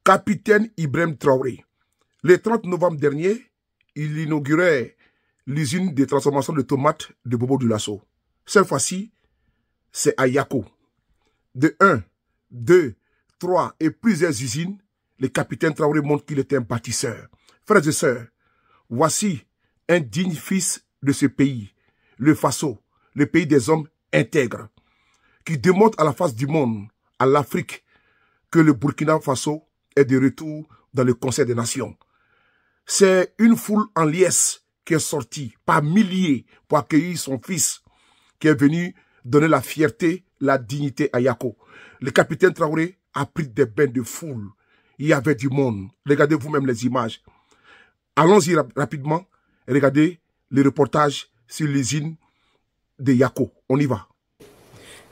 Capitaine Ibrahim Traoré. Le 30 novembre dernier, il inaugurait l'usine de transformation de tomates de Bobo Dioulasso. Cette fois-ci, c'est à Yako. De 1, 2, 3 et plusieurs usines, le capitaine Traoré montre qu'il était un bâtisseur. Frères et sœurs, voici un digne fils de ce pays, le Faso, le pays des hommes intègres, qui démontre à la face du monde, à l'Afrique, que le Burkina Faso est de retour dans le Conseil des Nations. C'est une foule en liesse qui est sortie par milliers pour accueillir son fils, qui est venu donner la fierté, la dignité à Yako. Le capitaine Traoré a pris des bains de foule. Il y avait du monde. Regardez vous-même les images. Allons-y rapidement. Regardez le reportage sur l'usine de Yako. On y va.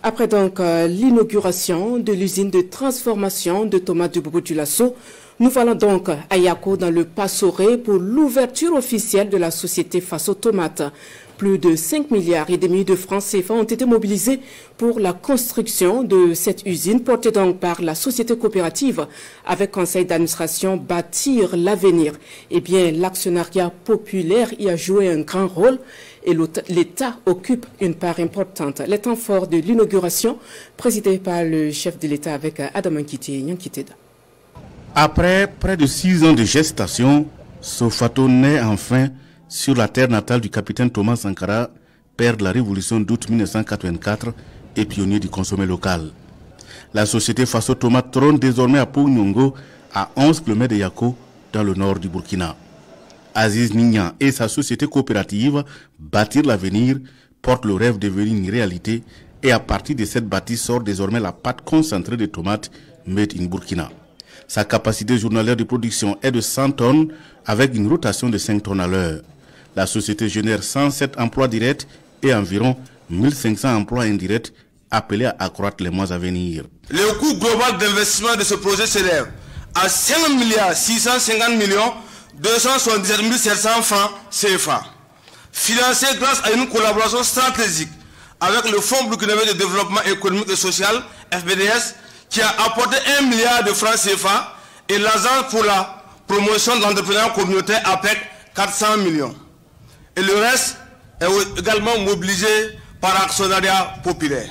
Après donc l'inauguration de l'usine de transformation de tomates de Bobo Dioulasso, nous voilà donc à Yako dans le Passoré pour l'ouverture officielle de la société Faso Tomate. Plus de 5,5 milliards de francs CFA ont été mobilisés pour la construction de cette usine portée donc par la société coopérative avec conseil d'administration Bâtir l'avenir. Eh bien, l'actionnariat populaire y a joué un grand rôle et l'État occupe une part importante. Les temps forts de l'inauguration, présidé par le chef de l'État avec Adam Nyankiteda. Après près de 6 ans de gestation, Sofato naît enfin sur la terre natale du capitaine Thomas Sankara, père de la révolution d'août 1984 et pionnier du consommé local. La société Faso Tomate trône désormais à Pougnongo, à 11 km de Yako, dans le nord du Burkina. Aziz Nignan et sa société coopérative Bâtir l'avenir portent le rêve de devenir une réalité et à partir de cette bâtisse sort désormais la pâte concentrée de tomates made in Burkina. Sa capacité journalière de production est de 100 tonnes avec une rotation de 5 tonnes à l'heure. La société génère 107 emplois directs et environ 1500 emplois indirects appelés à accroître les mois à venir. Le coût global d'investissement de ce projet s'élève à 5 milliards 650 millions 277 700 francs CFA. Financé grâce à une collaboration stratégique avec le Fonds burkinabé de développement économique et social, FBDS, qui a apporté 1 milliard de francs CFA et l'agence pour la promotion de l'entrepreneuriat communautaire APEC 400 millions. Et le reste est également mobilisé par l'actionnariat populaire.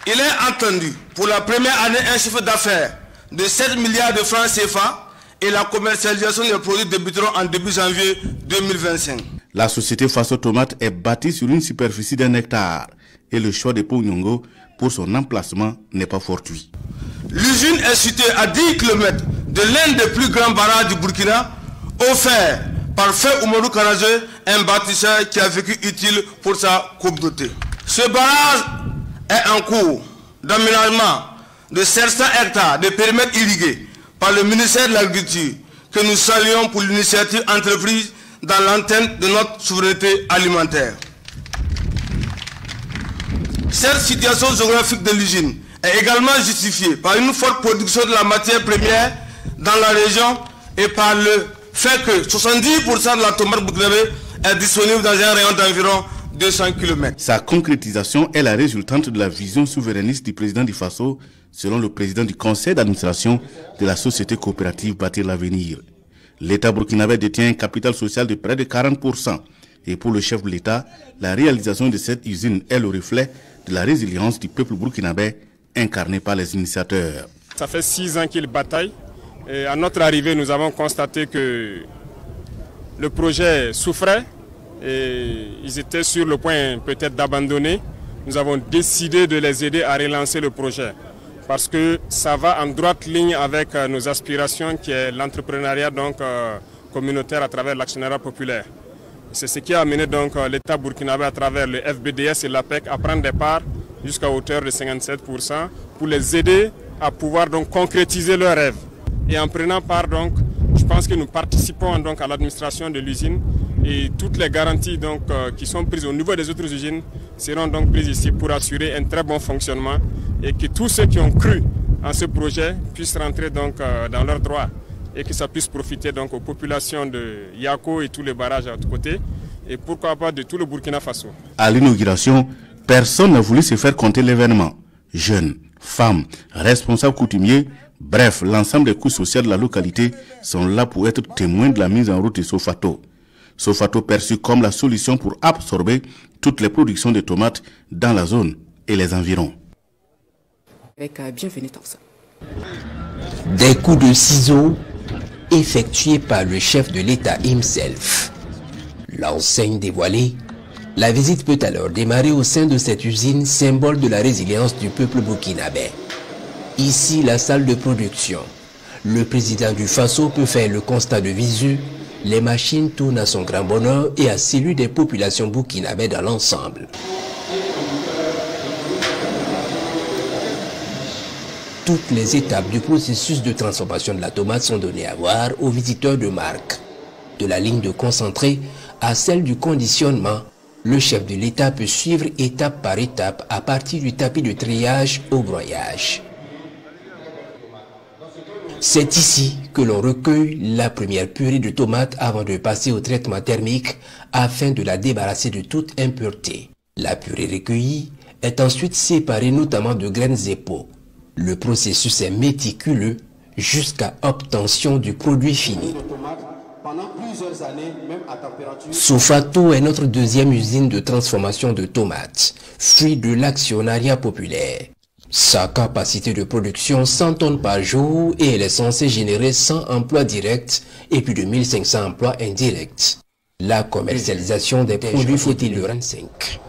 Il est entendu pour la première année un chiffre d'affaires de 7 milliards de francs CFA et la commercialisation des produits débuteront en début janvier 2025. La société Faso Tomate est bâtie sur une superficie d'1 hectare et le choix de Pougnongo pour son emplacement n'est pas fortuit. L'usine est située à 10 km de l'un des plus grands barrages du Burkina, offert par Feu Oumarou Karazé, un bâtisseur qui a vécu utile pour sa communauté. Ce barrage est en cours d'aménagement de 700 hectares de périmètre irrigué par le ministère de l'Agriculture, que nous saluons pour l'initiative entreprise dans l'antenne de notre souveraineté alimentaire. Cette situation géographique de l'usine est également justifiée par une forte production de la matière première dans la région et par le fait que 70% de la tomate burkinabé est disponible dans un rayon d'environ 200 km. Sa concrétisation est la résultante de la vision souverainiste du président du Faso, selon le président du conseil d'administration de la société coopérative Bâtir l'avenir. L'État burkinabé détient un capital social de près de 40%. Et pour le chef de l'État, la réalisation de cette usine est le reflet de la résilience du peuple burkinabé incarné par les initiateurs. Ça fait 6 ans qu'ils bataillent. Et à notre arrivée, nous avons constaté que le projet souffrait et ils étaient sur le point peut-être d'abandonner. Nous avons décidé de les aider à relancer le projet parce que ça va en droite ligne avec nos aspirations qui est l'entrepreneuriat communautaire à travers l'actionnariat populaire. C'est ce qui a amené donc l'État burkinabé à travers le FBDS et l'APEC à prendre des parts jusqu'à hauteur de 57% pour les aider à pouvoir donc concrétiser leurs rêves. Et en prenant part donc, je pense que nous participons donc à l'administration de l'usine et toutes les garanties donc qui sont prises au niveau des autres usines seront donc prises ici pour assurer un très bon fonctionnement et que tous ceux qui ont cru en ce projet puissent rentrer donc dans leurs droits et que ça puisse profiter donc aux populations de Yako et tous les barrages à côté et pourquoi pas de tout le Burkina Faso. À l'inauguration, personne n'a voulu se faire compter l'événement. Jeunes, femmes, responsables coutumiers, Bref, l'ensemble des couches sociales de la localité sont là pour être témoins de la mise en route de Sofato. Sofato perçu comme la solution pour absorber toutes les productions de tomates dans la zone et les environs. Avec bienvenue dans ça. Des coups de ciseaux effectués par le chef de l'État himself. L'enseigne dévoilée, la visite peut alors démarrer au sein de cette usine, symbole de la résilience du peuple burkinabé. Ici, la salle de production. Le président du Faso peut faire le constat de visu. Les machines tournent à son grand bonheur et à celui des populations burkinabées dans l'ensemble. Toutes les étapes du processus de transformation de la tomate sont données à voir aux visiteurs de marque. De la ligne de concentré à celle du conditionnement, le chef de l'État peut suivre étape par étape à partir du tapis de triage au broyage. C'est ici que l'on recueille la première purée de tomates avant de passer au traitement thermique afin de la débarrasser de toute impureté. La purée recueillie est ensuite séparée notamment de graines et peaux. Le processus est méticuleux jusqu'à obtention du produit fini. Sofato est notre deuxième usine de transformation de tomates, fruit de l'actionnariat populaire. Sa capacité de production 100 tonnes par jour et elle est censée générer 100 emplois directs et plus de 1500 emplois indirects. La commercialisation des produits faut-il le 25.